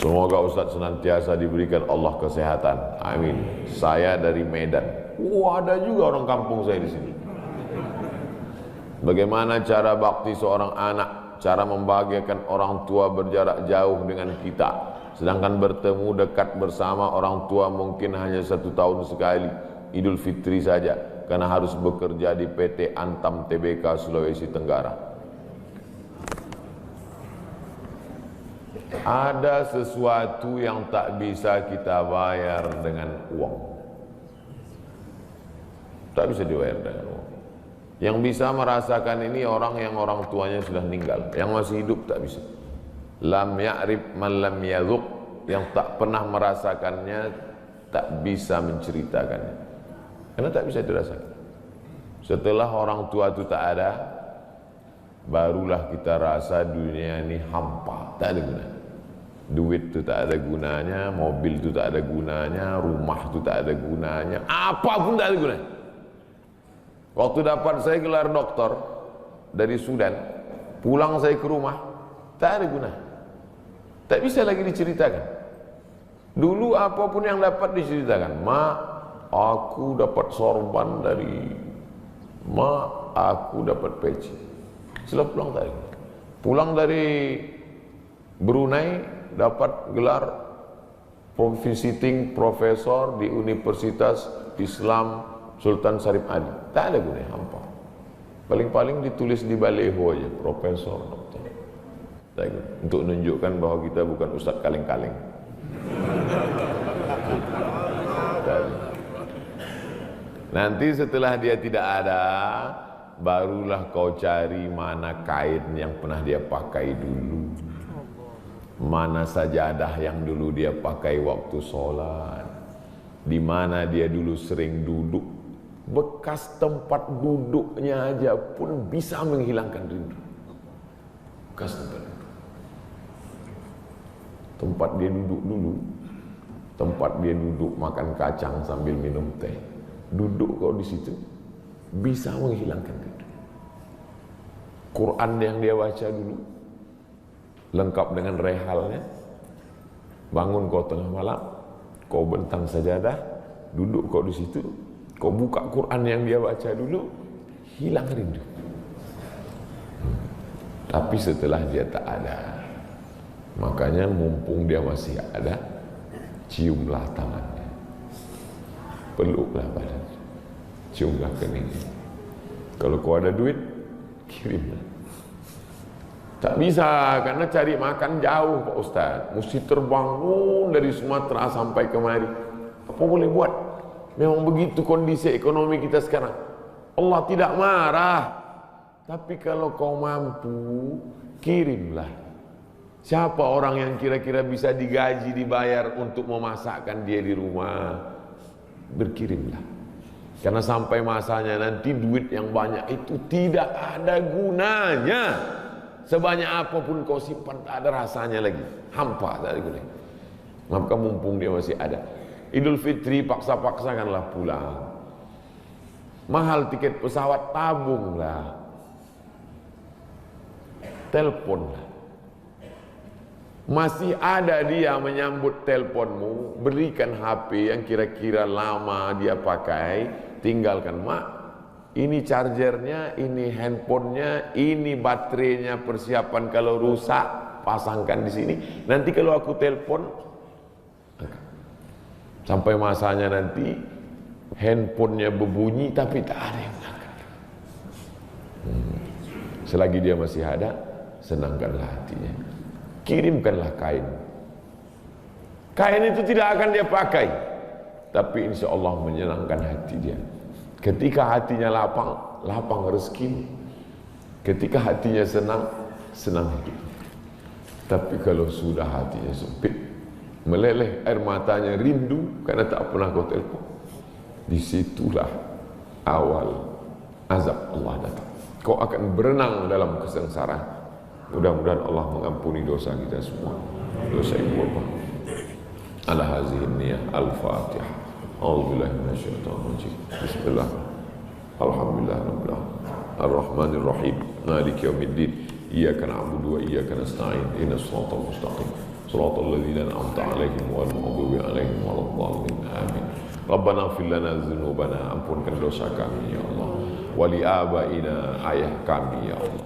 Semoga Ustaz senantiasa diberikan Allah kesehatan. Amin. Saya dari Medan. Ada juga orang kampung saya di sini. Bagaimana cara bakti seorang anak? Cara membahagiakan orang tua berjarak jauh dengan kita, sedangkan bertemu dekat bersama orang tua mungkin hanya 1 tahun sekali, Idul Fitri saja, karena harus bekerja di PT Antam Tbk Sulawesi Tenggara. Ada sesuatu yang tak bisa kita bayar dengan uang. Tak bisa dibayar dengan uang. Yang bisa merasakan ini orang yang orang tuanya sudah meninggal. Yang masih hidup tak bisa. Lam ya'rif man lam yadhuq. Yang tak pernah merasakannya tak bisa menceritakannya. Karena tak bisa dirasakan. Setelah orang tua itu tak ada, barulah kita rasa dunia ini hampa, tak ada gunanya. Duit itu tak ada gunanya, mobil itu tak ada gunanya, rumah itu tak ada gunanya, apapun tak ada gunanya. Waktu dapat saya gelar doktor dari Sudan, pulang saya ke rumah, tak ada gunanya. Tak bisa lagi diceritakan. Dulu apapun yang dapat diceritakan, mak, aku dapat sorban dari mak, aku dapat peci. Setelah pulang tak ada. Pulang dari Brunei dapat gelar visiting profesor di Universitas Islam Sultan Syarif Ali. Tak ada gunanya, hampa. Paling-paling ditulis di baleho aja, profesor, doktor. Untuk menunjukkan bahwa kita bukan ustaz kaleng-kaleng. Nanti setelah dia tidak ada, barulah kau cari mana kain yang pernah dia pakai dulu, mana sajadah yang dulu dia pakai waktu sholat, di mana dia dulu sering duduk. Bekas tempat duduknya aja pun bisa menghilangkan rindu. Bekas tempat duduk, tempat dia duduk dulu, tempat dia duduk makan kacang sambil minum teh, duduk kau di situ bisa menghilangkan rindu. Quran yang dia baca dulu lengkap dengan rehalnya. Bangun kau tengah malam, kau bentang sajadah, duduk kau di situ, kau buka Quran yang dia baca dulu, hilang rindu. Tapi setelah dia tak ada, makanya mumpung dia masih ada, ciumlah tangannya, peluklah badannya, ciumlah keningnya. Kalau kau ada duit, kirimlah. Tak bisa, karena cari makan jauh Pak Ustaz, mesti terbangun dari Sumatera sampai kemari. Apa boleh buat? Memang begitu kondisi ekonomi kita sekarang. Allah tidak marah, tapi kalau kau mampu, kirimlah. Siapa orang yang kira-kira bisa digaji, dibayar untuk memasakkan dia di rumah? Berkirimlah. Karena sampai masanya nanti duit yang banyak itu tidak ada gunanya. Sebanyak apapun kau simpan tak ada rasanya lagi, hampa, tak ada gunanya. Maka mumpung dia masih ada, Idul Fitri paksa-paksakanlah pulang. Mahal tiket pesawat, tabunglah, teleponlah. Masih ada dia menyambut teleponmu, berikan HP yang kira-kira lama dia pakai, tinggalkan. Mak, ini chargernya, ini handphonenya, ini baterainya, persiapan kalau rusak pasangkan di sini. Nanti kalau aku telepon, sampai masanya nanti handphonenya berbunyi tapi tak ada yang angkat. Selagi dia masih ada, senangkanlah hatinya. Kirimkanlah kain. Kain itu tidak akan dia pakai, tapi insya Allah menyenangkan hati dia. Ketika hatinya lapang, lapang rezeki. Ketika hatinya senang, senang hidup. Tapi kalau sudah hatinya sempit, meleleh air matanya rindu karena tak pernah kau telepon, disitulah awal azab Allah datang. Kau akan berenang dalam kesengsaraan. Mudah-mudahan Allah mengampuni dosa kita semua, dosa ibu bapa. Ala hazihi niyah al-Fatihah. A'udzubillahi minasyaitonir rajim. Bismillah. Alhamdulillah rabbil alamin. Arrahmanir rahim. Maliki yaumiddin. Iyyaka na'budu wa iyyaka nasta'in. Ihdinas siratal mustaqim. siratal ladzina an'amta 'alaihim ghairil maghdubi 'alaihim waladdallin. Amin. Rabbana ighfir lana dzunubana, ampunkan dosa kami ya Allah. Wali abaina, ayah kami ya Allah.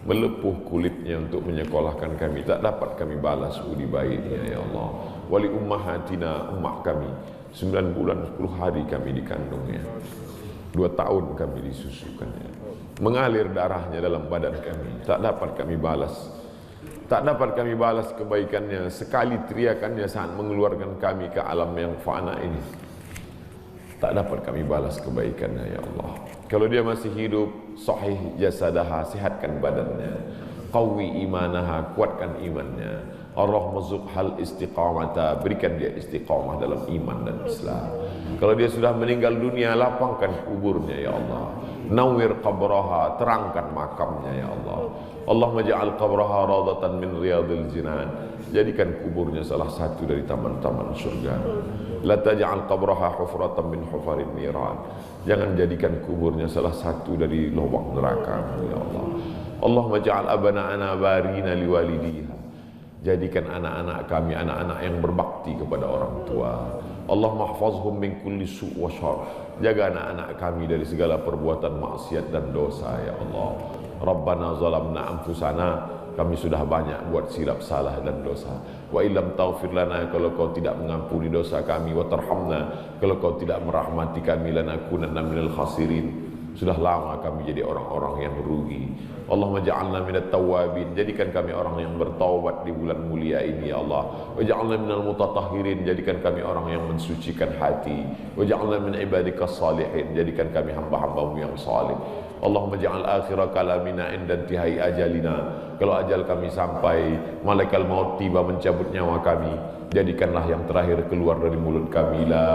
Melepuh kulitnya untuk menyekolahkan kami, tak dapat kami balas budi baiknya ya Allah. Wali ummahatina, ummah kami, 9 bulan 10 hari kami dikandungnya, 2 tahun kami disusukannya, mengalir darahnya dalam badan kami, tak dapat kami balas. Tak dapat kami balas kebaikannya, sekali teriakannya saat mengeluarkan kami ke alam yang fana ini. Tak dapat kami balas kebaikannya ya Allah. Kalau dia masih hidup, sahih jasadaha, sihatkan badannya. Qawi imanaha, kuatkan imannya. Ar-rahmazuk hal istiqamata, berikan dia istiqamah dalam iman dan Islam. Kalau dia sudah meninggal dunia, lapangkan kuburnya ya Allah. Nawwir qabraha, terangkan makamnya ya Allah. Allahumma ja'al qabraha radatan min riyadil jinan, jadikan kuburnya salah satu dari taman-taman surga. La taj'al qabraha hufratan min hufarin niran, jangan jadikan kuburnya salah satu dari lubang neraka ya Allah. Allahumma ja'al abana'ana barina liwalidiha, jadikan anak-anak kami anak-anak yang berbakti kepada orang tua. Allahumma hafazhum min kulli su' wa syarr, jaga anak-anak kami dari segala perbuatan maksiat dan dosa ya Allah. Rabbana zalamna anfusana, kami sudah banyak buat silap salah dan dosa. Wa illam taghfir lana, kalau kau tidak mengampuni dosa kami, wa tarhamna, kalau kau tidak merahmati kami, lanakunanna minal khasirin, sudah lama kami jadi orang-orang yang rugi. Allahumma ja'alna minat tawabin, jadikan kami orang yang bertaubat di bulan mulia ini ya Allah. Wa ja'alna minal mutatahhirin, jadikan kami orang yang mensucikan hati. Wa ja'alna min ibadikas salihin, jadikan kami hamba-hambamu yang salih. Allahumma ja'al akhira kalamina inda intihai ajalina, kalau ajal kami sampai, malaikat maut tiba mencabut nyawa kami, jadikanlah yang terakhir keluar dari mulut kami la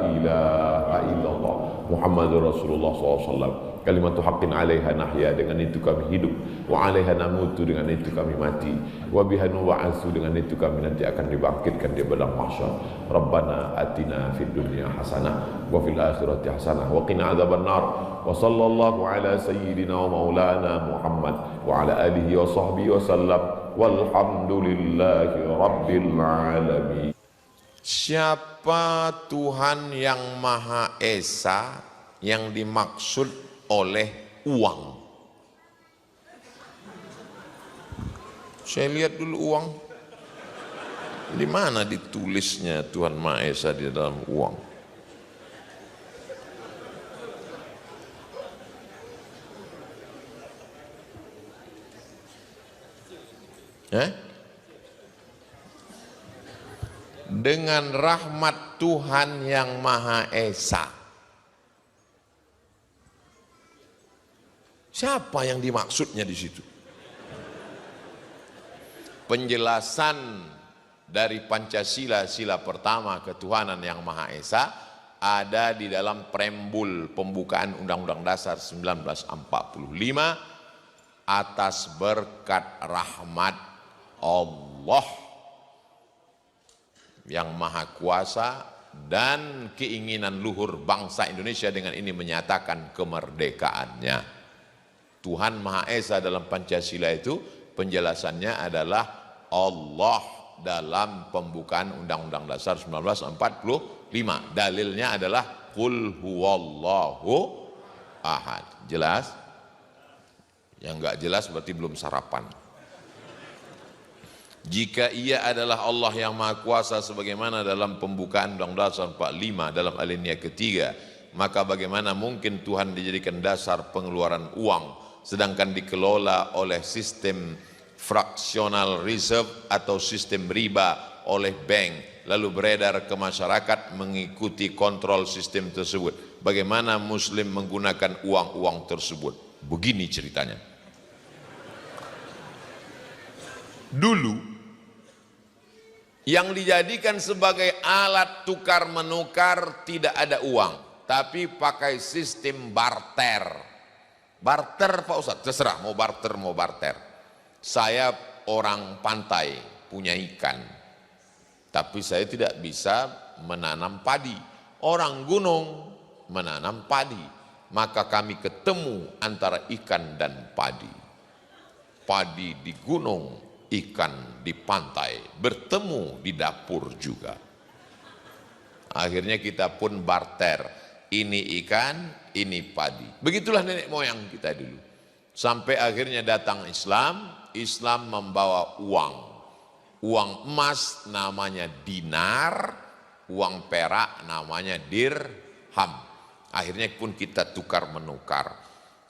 ilaha illallah Muhammadur Rasulullah SAW. Kalimatu haqqin alaiha nahya, dengan itu kami hidup. Wa alaiha namutu, dengan itu kami mati. Wa biha nu'asu, dengan itu kami nanti akan dibangkitkan di padang mahsyar. Rabbana atina fid dunya hasanah wa fil akhirati hasanah wa qina adzabannar. Wa sallallahu ala sayyidina wa maulana Muhammad wa ala alihi wa sahbihi wa sallam. Walhamdulillahi rabbil alamin. Siapa Tuhan yang Maha Esa yang dimaksud oleh uang? Saya lihat dulu uang. Di mana ditulisnya Tuhan Maha Esa di dalam uang? Dengan rahmat Tuhan yang Maha Esa. Siapa yang dimaksudnya di situ? Penjelasan dari Pancasila, sila pertama ketuhanan yang Maha Esa, ada di dalam preambul pembukaan Undang-Undang Dasar 1945, atas berkat rahmat Allah yang Maha Kuasa dan keinginan luhur bangsa Indonesia dengan ini menyatakan kemerdekaannya. Tuhan Maha Esa dalam Pancasila itu penjelasannya adalah Allah dalam pembukaan Undang-Undang Dasar 1945. Dalilnya adalah Qul huwallahu ahad. Jelas? Yang enggak jelas berarti belum sarapan. Jika ia adalah Allah yang Maha Kuasa sebagaimana dalam pembukaan Undang-Undang Dasar 45 dalam alinea ketiga, maka bagaimana mungkin Tuhan dijadikan dasar pengeluaran uang sedangkan dikelola oleh sistem fractional reserve atau sistem riba oleh bank, lalu beredar ke masyarakat mengikuti kontrol sistem tersebut. Bagaimana Muslim menggunakan uang-uang tersebut? Begini ceritanya. Dulu yang dijadikan sebagai alat tukar menukar tidak ada uang, tapi pakai sistem barter. Barter Pak Ustadz, terserah mau barter mau barter. Saya orang pantai punya ikan, tapi saya tidak bisa menanam padi. Orang gunung menanam padi, maka kami ketemu antara ikan dan padi. Padi di gunung, ikan di pantai, bertemu di dapur juga. Akhirnya kita pun barter, ini ikan, ini padi. Begitulah nenek moyang kita dulu. Sampai akhirnya datang Islam, Islam membawa uang. Uang emas namanya dinar, uang perak namanya dirham. Akhirnya pun kita tukar menukar.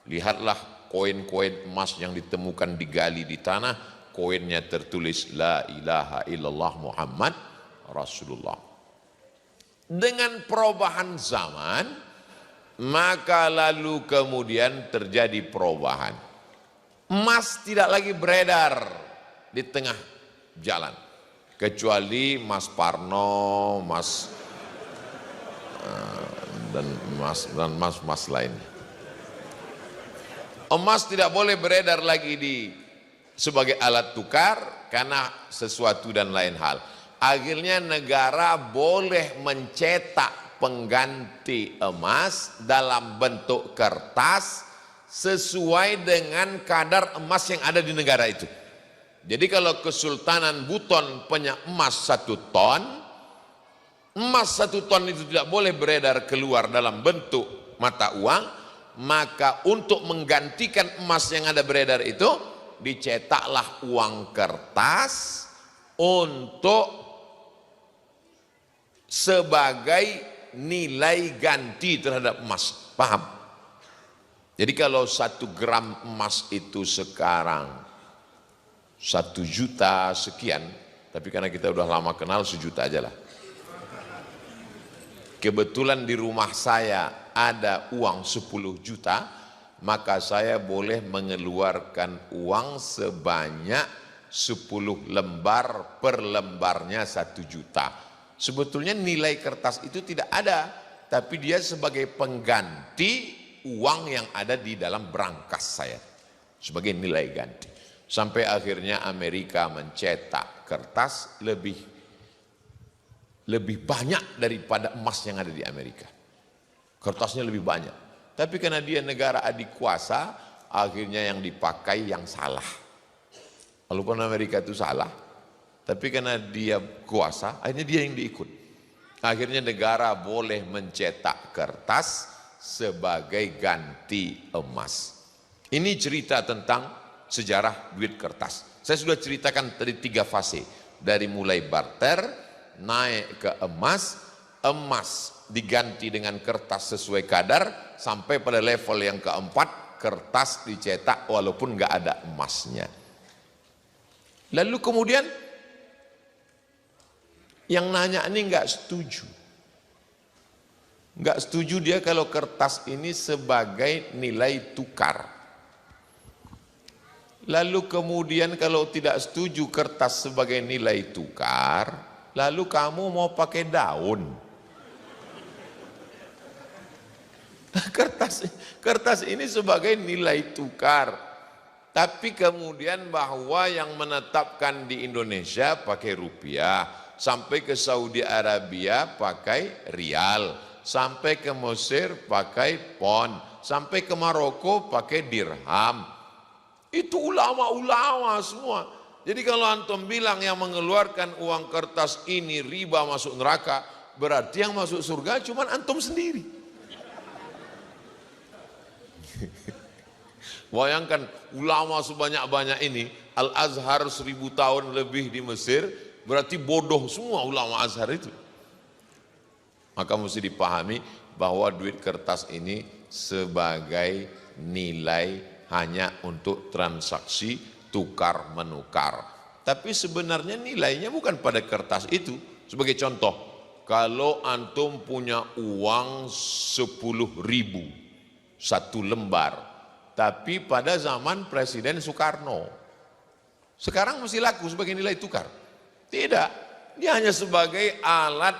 Lihatlah koin-koin emas yang ditemukan digali di tanah, koinnya tertulis La ilaha illallah Muhammad Rasulullah. Dengan perubahan zaman, maka lalu kemudian terjadi perubahan. Emas tidak lagi beredar di tengah jalan, kecuali Mas Parno, dan mas lainnya. Emas tidak boleh beredar lagi sebagai alat tukar karena sesuatu dan lain hal. Akhirnya negara boleh mencetak pengganti emas dalam bentuk kertas sesuai dengan kadar emas yang ada di negara itu. Jadi kalau Kesultanan Buton punya emas 1 ton, emas 1 ton itu tidak boleh beredar keluar dalam bentuk mata uang, maka untuk menggantikan emas yang ada beredar itu, dicetaklah uang kertas untuk sebagai nilai ganti terhadap emas. Paham? Jadi kalau 1 gram emas itu sekarang 1 juta sekian, tapi karena kita udah lama kenal 1 juta aja lah. Kebetulan di rumah saya ada uang 10 juta, maka saya boleh mengeluarkan uang sebanyak 10 lembar, per lembarnya 1 juta. Sebetulnya nilai kertas itu tidak ada, tapi dia sebagai pengganti uang yang ada di dalam brankas saya, sebagai nilai ganti. Sampai akhirnya Amerika mencetak kertas lebih banyak daripada emas yang ada di Amerika. Kertasnya lebih banyak. Tapi karena dia negara adik kuasa, akhirnya yang dipakai yang salah. Walaupun Amerika itu salah, tapi karena dia kuasa, akhirnya dia yang diikut. Akhirnya negara boleh mencetak kertas sebagai ganti emas. Ini cerita tentang sejarah duit kertas. Saya sudah ceritakan tadi 3 fase. Dari mulai barter, naik ke emas, emas diganti dengan kertas sesuai kadar, sampai pada level yang keempat, kertas dicetak walaupun nggak ada emasnya. Lalu kemudian yang nanya ini nggak setuju. Nggak setuju dia kalau kertas ini sebagai nilai tukar. Lalu kemudian kalau tidak setuju kertas sebagai nilai tukar, lalu kamu mau pakai daun. Kertas ini sebagai nilai tukar. Tapi kemudian bahwa yang menetapkan di Indonesia pakai rupiah, sampai ke Saudi Arabia pakai rial, sampai ke Mesir pakai pon, sampai ke Maroko pakai dirham. Itu ulama-ulama semua. Jadi kalau antum bilang yang mengeluarkan uang kertas ini riba masuk neraka, berarti yang masuk surga cuma antum sendiri. Bayangkan ulama sebanyak-banyak ini, Al-Azhar 1000 tahun lebih di Mesir, berarti bodoh semua ulama Azhar itu. Maka mesti dipahami bahwa duit kertas ini sebagai nilai hanya untuk transaksi tukar menukar. Tapi sebenarnya nilainya bukan pada kertas itu. Sebagai contoh, kalau antum punya uang 10.000 1 lembar, tapi pada zaman Presiden Soekarno, sekarang masih laku sebagai nilai tukar? Tidak, dia hanya sebagai alat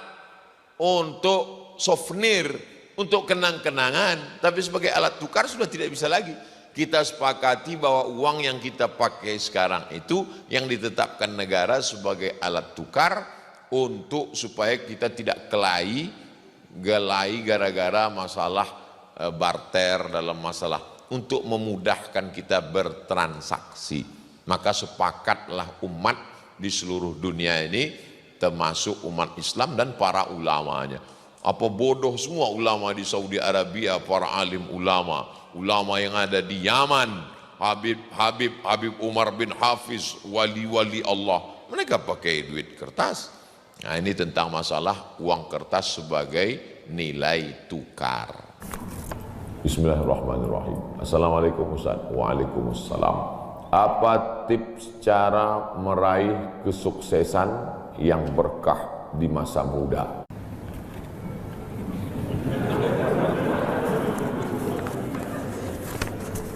untuk souvenir, untuk kenang-kenangan, tapi sebagai alat tukar sudah tidak bisa lagi. Kita sepakati bahwa uang yang kita pakai sekarang itu yang ditetapkan negara sebagai alat tukar untuk supaya kita tidak gelai gara-gara masalah barter dalam masalah, untuk memudahkan kita bertransaksi. Maka sepakatlah umat di seluruh dunia ini, termasuk umat Islam dan para ulamanya. Apa bodoh semua ulama di Saudi Arabia, para alim ulama, ulama yang ada di Yaman, Habib Umar bin Hafiz, wali-wali Allah, mereka pakai duit kertas. Nah, ini tentang masalah uang kertas sebagai nilai tukar. Bismillahirrahmanirrahim. Assalamualaikum Ustaz. Waalaikumsalam. Apa tips cara meraih kesuksesan yang berkah di masa muda?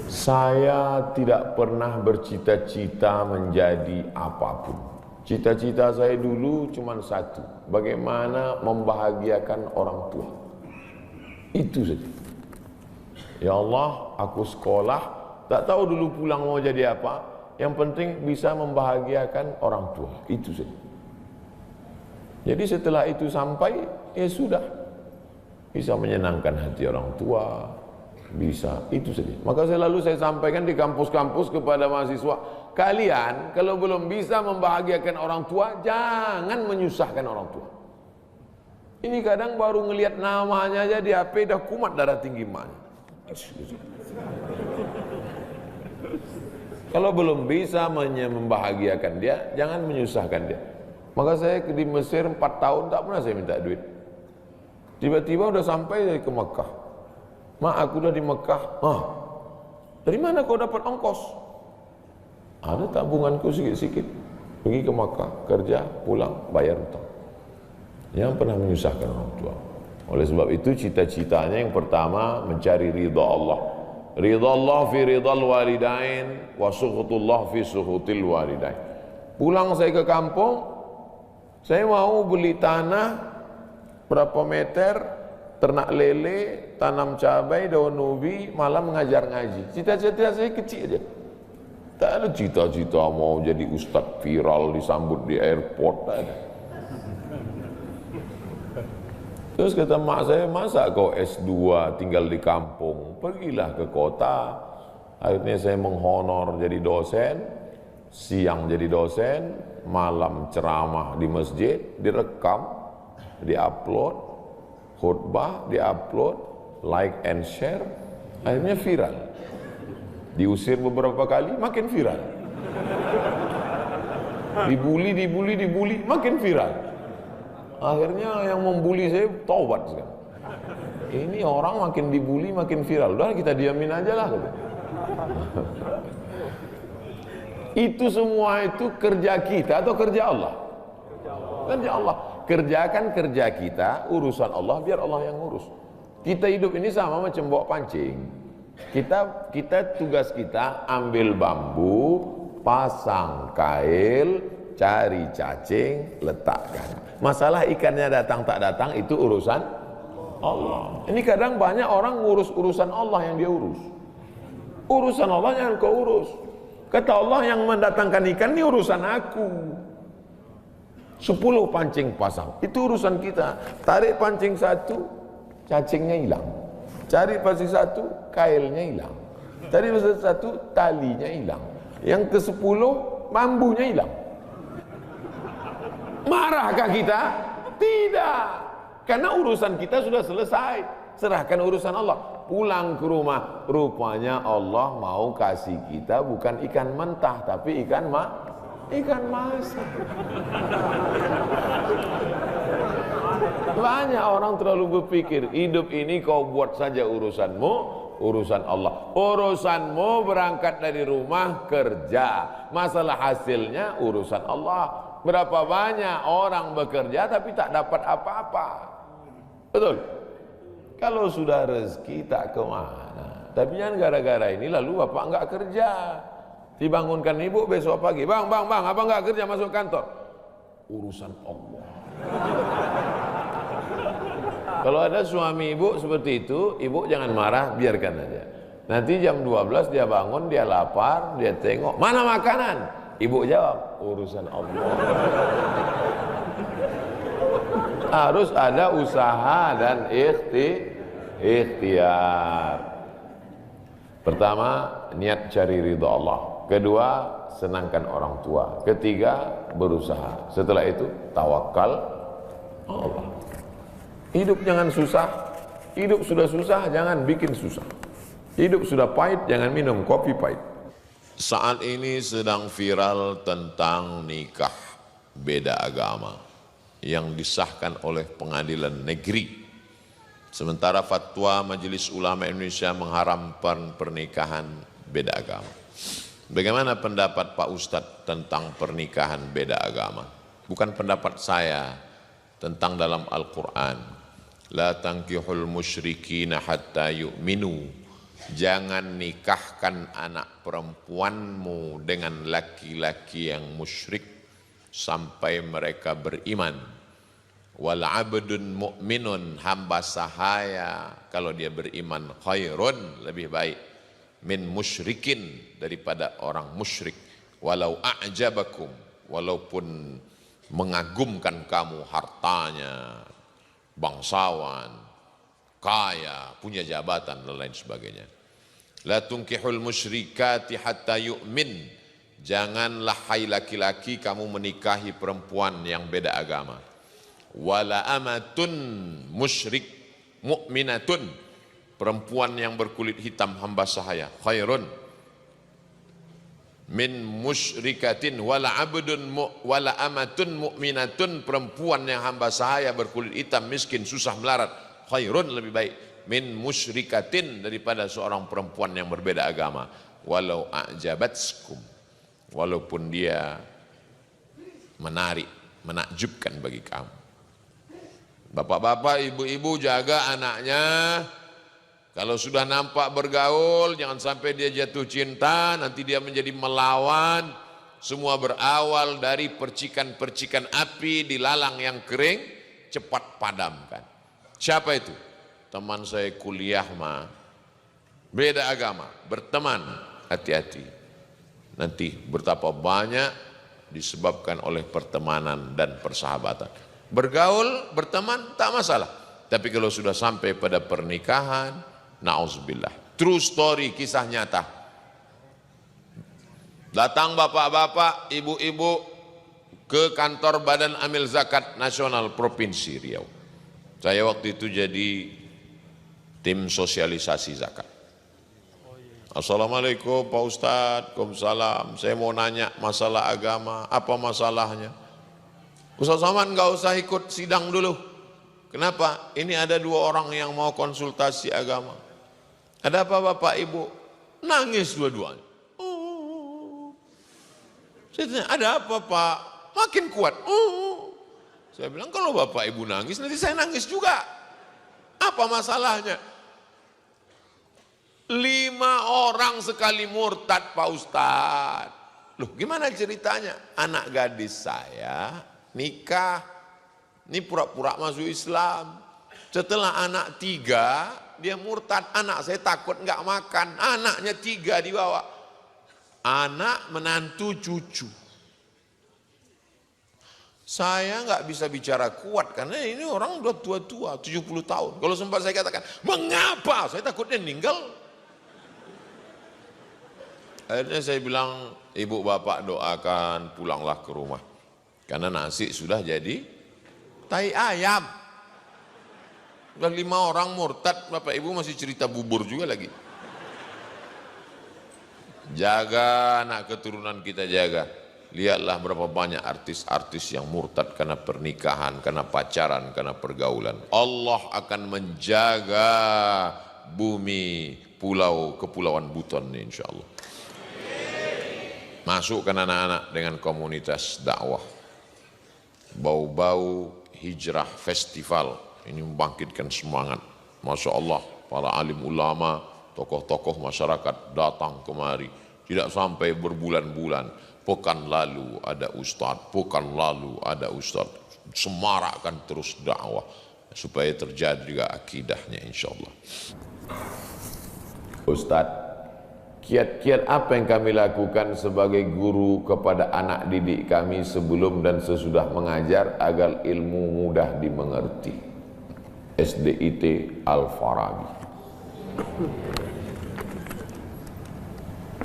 Saya tidak pernah bercita-cita menjadi apapun. Cita-cita saya dulu cuma satu, bagaimana membahagiakan orang tua. Itu saja. Ya Allah, aku sekolah, tak tahu dulu pulang mau jadi apa, yang penting bisa membahagiakan orang tua. Itu saja. Jadi setelah itu sampai, ya sudah. Bisa menyenangkan hati orang tua, bisa, itu saja. Maka selalu saya sampaikan di kampus-kampus kepada mahasiswa, kalian kalau belum bisa membahagiakan orang tua, jangan menyusahkan orang tua. Ini kadang baru ngelihat namanya aja di HP dah kumat darah tinggi emaknya. Kalau belum bisa membahagiakan dia, jangan menyusahkan dia. Maka saya di Mesir 4 tahun tak pernah saya minta duit. Tiba-tiba udah sampai ke Mekah. Mak, aku udah di Mekah. Dari mana kau dapat ongkos? Ada tabunganku sikit-sikit. Pergi ke Mekah, kerja, pulang, bayar hutang. Yang pernah menyusahkan orang tua. Oleh sebab itu cita-citanya yang pertama mencari ridha Allah. Ridha Allah fi ridhal walidain wa sukhutullah fi sukhutil walidain. Pulang saya ke kampung, saya mau beli tanah berapa meter, ternak lele, tanam cabai, daun ubi, malam mengajar ngaji. Cita-cita saya kecil aja. Tak ada cita-cita mau jadi ustadz viral disambut di airport, tak ada. Terus kata mak saya, masa kau S2 tinggal di kampung? Pergilah ke kota. Akhirnya saya menghonor jadi dosen, siang jadi dosen, malam ceramah di masjid, direkam, diupload, khutbah diupload, like and share, akhirnya viral. Diusir beberapa kali, makin viral. Dibully, makin viral. Akhirnya yang membuli saya taubat sekarang. Ini orang makin dibully, makin viral. Udah kita diamin aja lah. Itu semua itu kerja kita atau kerja Allah? Kerja Allah. Kerjakan kerja kita, urusan Allah, biar Allah yang ngurus. Kita hidup ini sama macam bawa pancing. Kita tugas kita ambil bambu, pasang kail, cari cacing, letakkan. Masalah ikannya datang tak datang itu urusan Allah. Ini kadang banyak orang ngurus urusan Allah yang dia urus. Urusan Allah yang kau urus. Kata Allah, yang mendatangkan ikan ini urusan aku. 10 pancing pasang, itu urusan kita. Tarik pancing 1, cacingnya hilang. Cari pancing 1, kailnya hilang. Cari pancing 1, talinya hilang. Yang ke-10, bambunya hilang. Marahkah kita? Tidak. Karena urusan kita sudah selesai. Serahkan urusan Allah. Pulang ke rumah, rupanya Allah mau kasih kita bukan ikan mentah, tapi ikan masak. Banyak orang terlalu berpikir, hidup ini kau buat saja urusanmu, urusan Allah. Urusanmu berangkat dari rumah, kerja. Masalah hasilnya urusan Allah. Berapa banyak orang bekerja tapi tak dapat apa-apa. Betul? Kalau sudah rezeki tak kemana. Tapi jangan gara-gara ini lalu bapak enggak kerja. Dibangunkan ibu besok pagi, bang, apa enggak kerja masuk kantor? Urusan Allah. Kalau ada suami ibu seperti itu, ibu jangan marah, biarkan aja. Nanti jam 12 dia bangun, dia lapar, dia tengok, mana makanan? Ibu jawab, urusan Allah. Harus ada usaha dan ikhtiar. Pertama, niat cari ridha Allah. Kedua, senangkan orang tua. Ketiga, berusaha. Setelah itu, tawakal Allah. Hidup jangan susah. Hidup sudah susah, jangan bikin susah. Hidup sudah pahit, jangan minum kopi pahit. Saat ini sedang viral tentang nikah beda agama yang disahkan oleh pengadilan negeri. Sementara fatwa Majelis Ulama Indonesia mengharamkan pernikahan beda agama. Bagaimana pendapat Pak Ustadz tentang pernikahan beda agama? Bukan pendapat saya, tentang dalam Al-Quran. La tankihul musyrikina hatta yu'minu. Jangan nikahkan anak perempuanmu dengan laki-laki yang musyrik sampai mereka beriman. Wal abdun mu'minun, hamba sahaya kalau dia beriman khairun, lebih baik min musyrikin, daripada orang musyrik. Walau a'jabakum, walaupun mengagumkan kamu hartanya, bangsawan, kaya, punya jabatan dan lain sebagainya. La tunkihul musyrikati hatta yu'min. Janganlah hai laki-laki kamu menikahi perempuan yang beda agama. Wala amatun musyrik mu'minatun, perempuan yang berkulit hitam hamba sahaya khairun min musyrikatin. Wala amatun mu'minatun, perempuan yang hamba sahaya berkulit hitam miskin susah melarat khairun, lebih baik min musyrikatin, daripada seorang perempuan yang berbeda agama. Walau a'jabatskum, walaupun dia menarik, menakjubkan bagi kamu. Bapak-bapak, ibu-ibu, jaga anaknya. Kalau sudah nampak bergaul, jangan sampai dia jatuh cinta, nanti dia menjadi melawan. Semua berawal dari percikan-percikan api di lalang yang kering, cepat padamkan. Siapa itu? Teman saya kuliah mah, beda agama, berteman, hati-hati. Nanti betapa banyak disebabkan oleh pertemanan dan persahabatan. Bergaul, berteman, tak masalah. Tapi kalau sudah sampai pada pernikahan, na'udzubillah. True story, kisah nyata. Datang bapak-bapak, ibu-ibu ke kantor Badan Amil Zakat Nasional Provinsi Riau. Saya waktu itu jadi tim sosialisasi zakat. Assalamualaikum Pak Ustadz, Waalaikumsalam. Saya mau nanya masalah agama, apa masalahnya? Ustadz Somad nggak usah ikut sidang dulu. Kenapa? Ini ada dua orang yang mau konsultasi agama. Ada apa Bapak Ibu? Nangis dua-duanya. Saya tanya, ada apa Pak? Makin kuat. Saya bilang, kalau Bapak Ibu nangis, nanti saya nangis juga. Apa masalahnya? 5 orang sekali murtad Pak Ustadz. Loh, gimana ceritanya? Anak gadis saya nikah, ini pura-pura masuk Islam. Setelah anak 3, dia murtad. Anak saya takut nggak makan. Anaknya 3 dibawa. Anak, menantu, cucu. Saya nggak bisa bicara kuat karena ini orang udah tua-tua, 70 tahun. Kalau sempat saya katakan, mengapa? Saya takutnya meninggal. Akhirnya saya bilang, ibu bapak doakan pulanglah ke rumah. Karena nasi sudah jadi tai ayam. Udah 5 orang murtad, bapak ibu masih cerita bubur juga lagi. Jaga anak keturunan kita, jaga. Lihatlah berapa banyak artis-artis yang murtad karena pernikahan, karena pacaran, karena pergaulan. Allah akan menjaga bumi, pulau, kepulauan Buton ini insya Allah. Masukkan anak-anak dengan komunitas dakwah. Bau-bau hijrah festival ini membangkitkan semangat. Masya Allah, para alim ulama, tokoh-tokoh masyarakat datang kemari. Tidak sampai berbulan-bulan. Pekan lalu ada ustadz, pekan lalu ada ustadz. Semarakkan terus dakwah supaya terjadi juga akidahnya insya Allah. Ustadz, kiat-kiat apa yang kami lakukan sebagai guru kepada anak didik kami sebelum dan sesudah mengajar agar ilmu mudah dimengerti? SDIT Al-Farabi.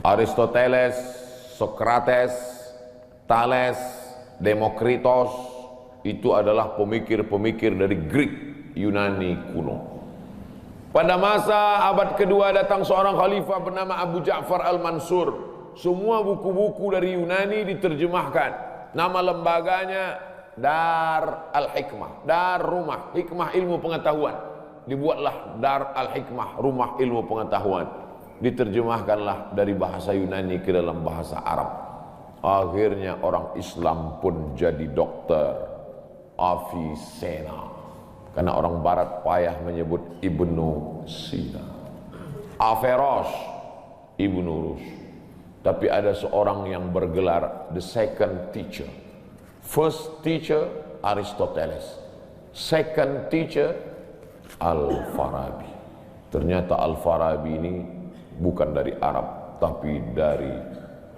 Aristoteles Socrates, Thales, Demokritos, itu adalah pemikir-pemikir dari Greek, Yunani kuno. Pada masa abad kedua datang seorang khalifah bernama Abu Ja'far Al-Mansur. Semua buku-buku dari Yunani diterjemahkan. Nama lembaganya Dar Al-Hikmah, Dar Rumah Hikmah Ilmu Pengetahuan. Dibuatlah Dar Al-Hikmah, Rumah Ilmu Pengetahuan. Diterjemahkanlah dari bahasa Yunani ke dalam bahasa Arab. Akhirnya orang Islam pun jadi dokter, Avicenna. Karena orang Barat payah menyebut Ibnu Sina. Averroes, Ibnu Rus. Tapi ada seorang yang bergelar the second teacher. First teacher Aristoteles, second teacher Al-Farabi. Ternyata Al-Farabi ini bukan dari Arab, tapi dari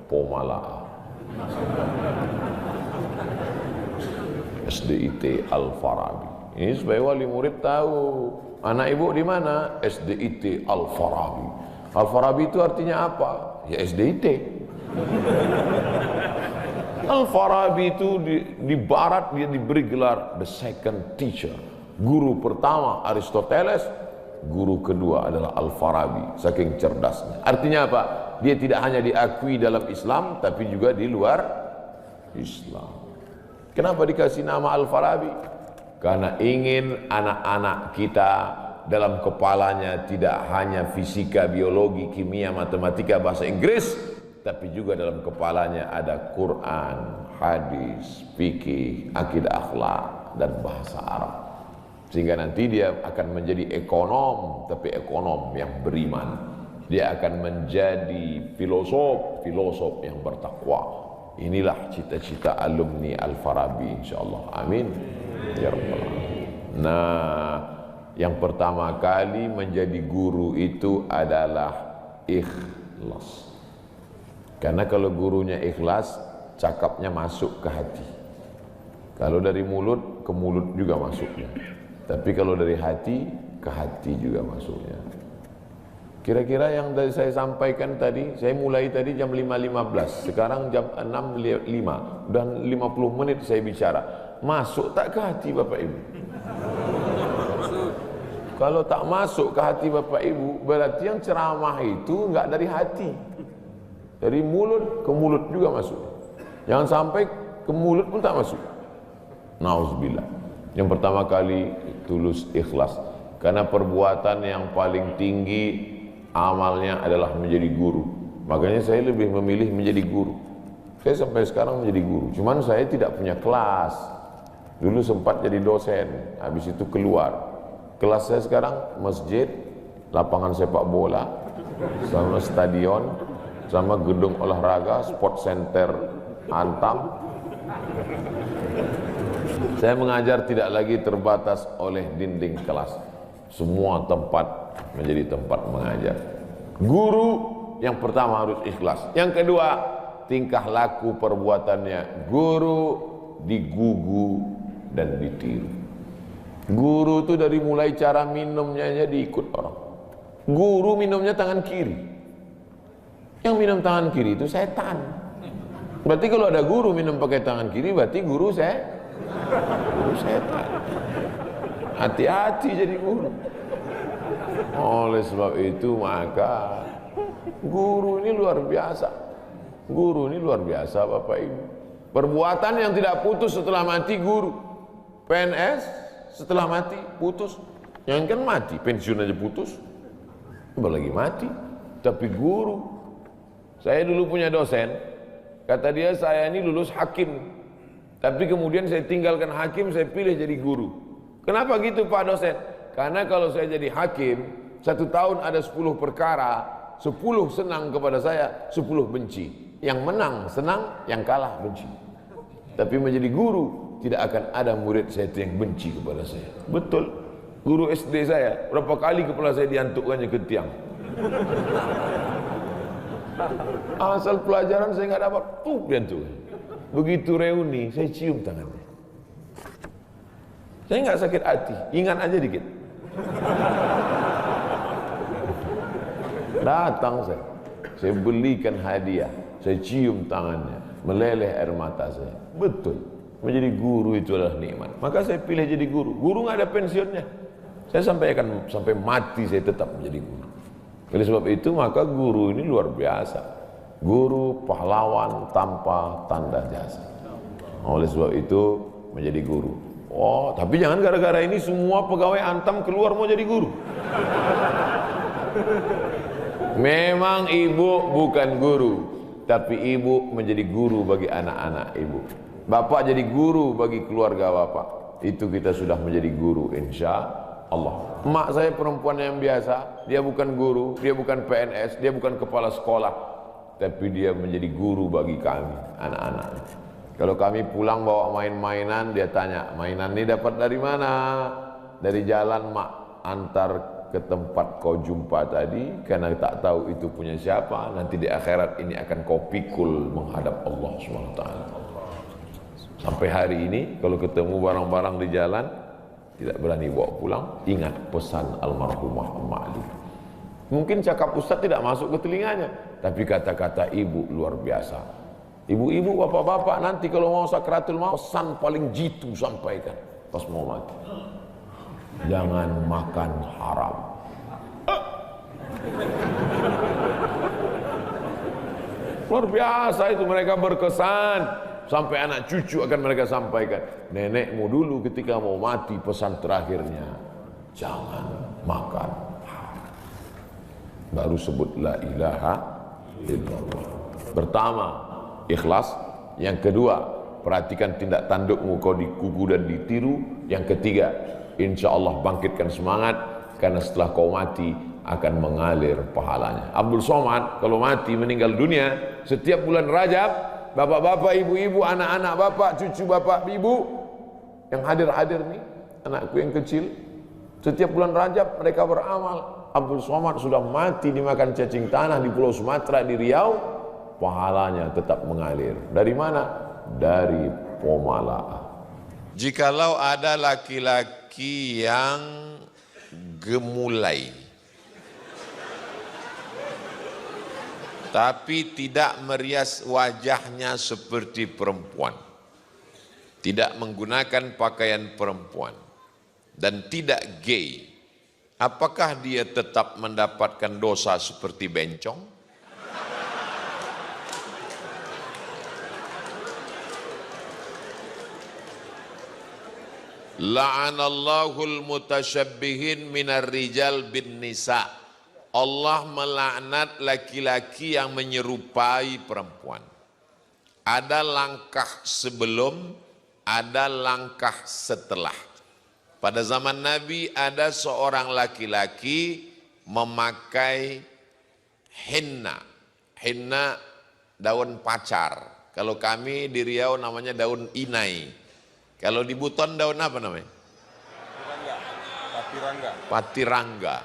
Pomalaa. SDIT Al-Farabi. Ini supaya wali murid tahu. Anak ibu di mana? SDIT Al-Farabi. Al-Farabi itu artinya apa? Ya SDIT. Al-Farabi itu di barat dia diberi gelar the second teacher. Guru pertama Aristoteles, guru kedua adalah Al-Farabi, saking cerdasnya. Artinya apa? Dia tidak hanya diakui dalam Islam, tapi juga di luar Islam. Kenapa dikasih nama Al-Farabi? Karena ingin anak-anak kita dalam kepalanya tidak hanya fisika, biologi, kimia, matematika, bahasa Inggris, tapi juga dalam kepalanya ada Quran, hadis, fikih, akidah akhlak, dan bahasa Arab. Sehingga nanti dia akan menjadi ekonom, tapi ekonom yang beriman. Dia akan menjadi filosof, filosof yang bertakwa. Inilah cita-cita alumni Al-Farabi, insyaallah. Amin ya rabbal alamin. Nah, yang pertama kali menjadi guru itu adalah ikhlas. Karena kalau gurunya ikhlas, cakapnya masuk ke hati. Kalau dari mulut, ke mulut juga masuknya. Tapi kalau dari hati, ke hati juga masuknya. Kira-kira yang tadi saya sampaikan tadi, saya mulai tadi jam 5.15, sekarang jam 6.05, dan 50 menit saya bicara. Masuk tak ke hati Bapak Ibu? Kalau tak masuk ke hati Bapak Ibu, berarti yang ceramah itu enggak dari hati. Dari mulut ke mulut juga masuk. Jangan sampai ke mulut pun tak masuk. Nauzubillah. Yang pertama kali tulus ikhlas. Karena perbuatan yang paling tinggi amalnya adalah menjadi guru. Makanya saya lebih memilih menjadi guru. Saya sampai sekarang menjadi guru. Cuman saya tidak punya kelas. Dulu sempat jadi dosen, habis itu keluar. Kelas saya sekarang masjid, lapangan sepak bola, sama stadion, sama gedung olahraga, sport center Antam. Saya mengajar tidak lagi terbatas oleh dinding kelas. Semua tempat menjadi tempat mengajar. Guru yang pertama harus ikhlas. Yang kedua, tingkah laku perbuatannya. Guru digugu dan ditiru. Guru itu dari mulai cara minumnya aja diikut orang. Guru minumnya tangan kiri. Yang minum tangan kiri itu setan. Berarti kalau ada guru minum pakai tangan kiri, berarti guru setan. Hati-hati jadi guru. Oleh sebab itu maka guru ini luar biasa. Guru ini luar biasa Bapak Ibu. Perbuatan yang tidak putus setelah mati guru. PNS setelah mati putus. Yang kan mati, pensiun aja putus. Apalagi mati. Tapi guru. Saya dulu punya dosen. Kata dia saya ini lulus hakim. Tapi kemudian saya tinggalkan hakim, saya pilih jadi guru. Kenapa gitu Pak dosen? Karena kalau saya jadi hakim, 1 tahun ada 10 perkara, 10 senang kepada saya, 10 benci. Yang menang senang, yang kalah benci. Tapi menjadi guru, tidak akan ada murid saya yang benci kepada saya. Betul. Guru SD saya, berapa kali kepala saya diantukkannya ke tiang. Asal pelajaran saya nggak dapat, diantuk. Begitu reuni, saya cium tangannya. Saya nggak sakit hati, ingat aja dikit. Datang saya belikan hadiah saya cium tangannya, meleleh air mata saya. Betul, menjadi guru itu adalah nikmat. Maka saya pilih jadi guru. Guru nggak ada pensiunnya. Saya sampaikan sampai mati saya tetap menjadi guru. Oleh sebab itu maka guru ini luar biasa. Guru pahlawan tanpa tanda jasa. Oleh sebab itu menjadi guru. Oh, tapi jangan gara-gara ini semua pegawai Antam keluar mau jadi guru. Memang ibu bukan guru, tapi ibu menjadi guru bagi anak-anak ibu. Bapak jadi guru bagi keluarga bapak. Itu kita sudah menjadi guru insya Allah. Emak saya perempuan yang biasa, dia bukan guru, dia bukan PNS, dia bukan kepala sekolah, tapi dia menjadi guru bagi kami, anak-anak. Kalau kami pulang bawa main-mainan, dia tanya, mainan ini dapat dari mana? Dari jalan mak, antar ke tempat kau jumpa tadi, karena tak tahu itu punya siapa. Nanti di akhirat ini akan kau pikul menghadap Allah SWT. Sampai hari ini kalau ketemu barang-barang di jalan tidak berani bawa pulang, ingat pesan almarhumah Emak Ali. Mungkin cakap ustaz tidak masuk ke telinganya, tapi kata-kata ibu luar biasa. Ibu-ibu, bapak-bapak, nanti kalau mau sakratul maut, pesan paling jitu sampaikan pas mau mati. Jangan makan haram. Luar biasa itu, mereka berkesan. Sampai anak cucu akan mereka sampaikan. Nenekmu dulu ketika mau mati pesan terakhirnya, jangan makan haram. Baru sebut la ilaha illallah. Pertama, ikhlas. Yang kedua, perhatikan tindak tandukmu, kau dikuku dan ditiru. Yang ketiga, insya Allah bangkitkan semangat, karena setelah kau mati akan mengalir pahalanya. Abdul Somad kalau mati meninggal dunia, setiap bulan Rajab, bapak-bapak, ibu-ibu, anak-anak bapak, cucu bapak, ibu yang hadir-hadir nih, anakku yang kecil, setiap bulan Rajab mereka beramal. Abdul Somad sudah mati dimakan cacing tanah di Pulau Sumatera, di Riau, pahalanya tetap mengalir. Dari mana? Dari Pomala. Jikalau ada laki-laki yang gemulai tapi tidak merias wajahnya seperti perempuan, tidak menggunakan pakaian perempuan, dan tidak gay, apakah dia tetap mendapatkan dosa seperti bencong? La'anallahul mutasyabbihin minar rijal bin nisa. Allah melaknat laki-laki yang menyerupai perempuan. Ada langkah sebelum, ada langkah setelah. Pada zaman Nabi ada seorang laki-laki memakai henna. Henna daun pacar. Kalau kami di Riau namanya daun inai. Kalau di Buton daun apa namanya? Patirangga. Patirangga.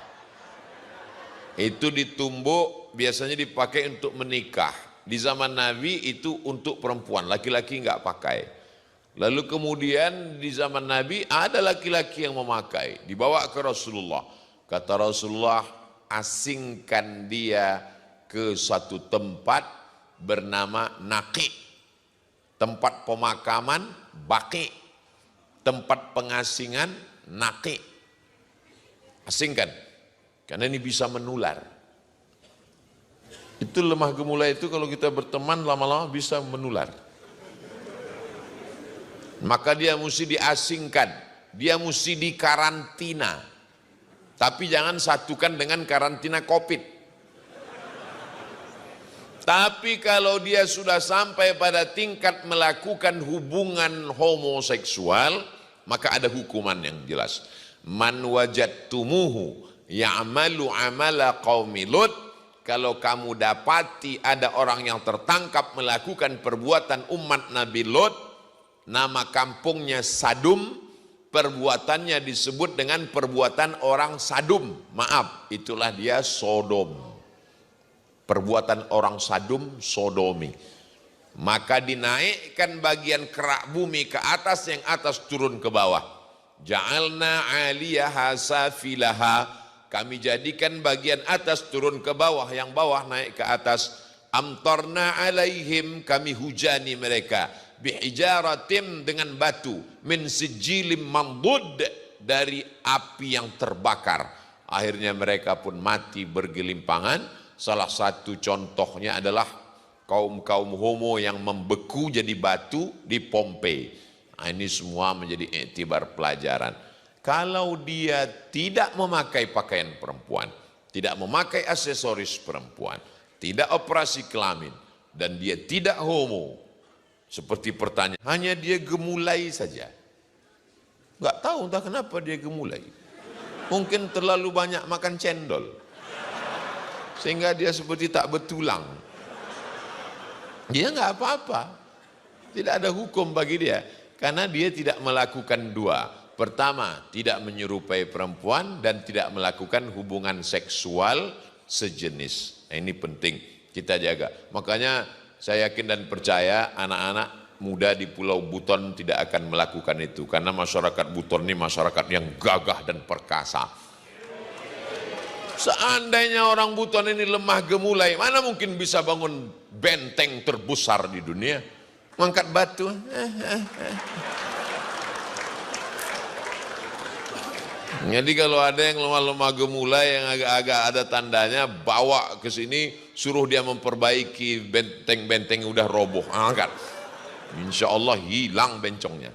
Itu ditumbuk, biasanya dipakai untuk menikah. Di zaman Nabi itu untuk perempuan, laki-laki enggak pakai. Lalu kemudian di zaman Nabi ada laki-laki yang memakai, dibawa ke Rasulullah. Kata Rasulullah, asingkan dia ke satu tempat bernama Naqi. Tempat pemakaman Baqi. Tempat pengasingan Naqi. Asingkan. Karena ini bisa menular. Itu lemah gemulai itu kalau kita berteman lama-lama bisa menular. Maka dia mesti diasingkan. Dia mesti dikarantina. Tapi jangan satukan dengan karantina COVID. Tapi kalau dia sudah sampai pada tingkat melakukan hubungan homoseksual, maka ada hukuman yang jelas. Man wajadtumuhu ya'malu amala qaumi Lut, kalau kamu dapati ada orang yang tertangkap melakukan perbuatan umat Nabi Lut, nama kampungnya Sadum, perbuatannya disebut dengan perbuatan orang Sadum. Maaf, itulah dia Sodom. Perbuatan orang Sadum, sodomi. Maka dinaikkan bagian kerak bumi ke atas, yang atas turun ke bawah. Ja'alna 'aliyaha safilaha, kami jadikan bagian atas turun ke bawah, yang bawah naik ke atas. amtarna alaihim, kami hujani mereka, bihijaratim, dengan batu, min sijilim mandud, dari api yang terbakar. Akhirnya mereka pun mati bergelimpangan. Salah satu contohnya adalah kaum homo yang membeku jadi batu di Pompei. Nah, ini semua menjadi iktibar pelajaran. Kalau dia tidak memakai pakaian perempuan, tidak memakai aksesoris perempuan, tidak operasi kelamin, dan dia tidak homo, seperti pertanyaan, hanya dia gemulai saja. Nggak tahu entah kenapa dia gemulai. Mungkin terlalu banyak makan cendol, sehingga dia seperti tak bertulang. Dia nggak apa-apa, tidak ada hukum bagi dia, karena dia tidak melakukan dua. Pertama, tidak menyerupai perempuan dan tidak melakukan hubungan seksual sejenis. Nah, ini penting kita jaga. Makanya saya yakin dan percaya anak-anak muda di Pulau Buton tidak akan melakukan itu, karena masyarakat Buton ini masyarakat yang gagah dan perkasa. Seandainya orang Buton ini lemah gemulai, mana mungkin bisa bangun benteng terbesar di dunia, mengangkat batu. Jadi kalau ada yang lemah-lemah gemulai yang agak-agak ada tandanya, bawa ke sini, suruh dia memperbaiki benteng-benteng udah roboh, angkat. Insya Allah hilang bencongnya.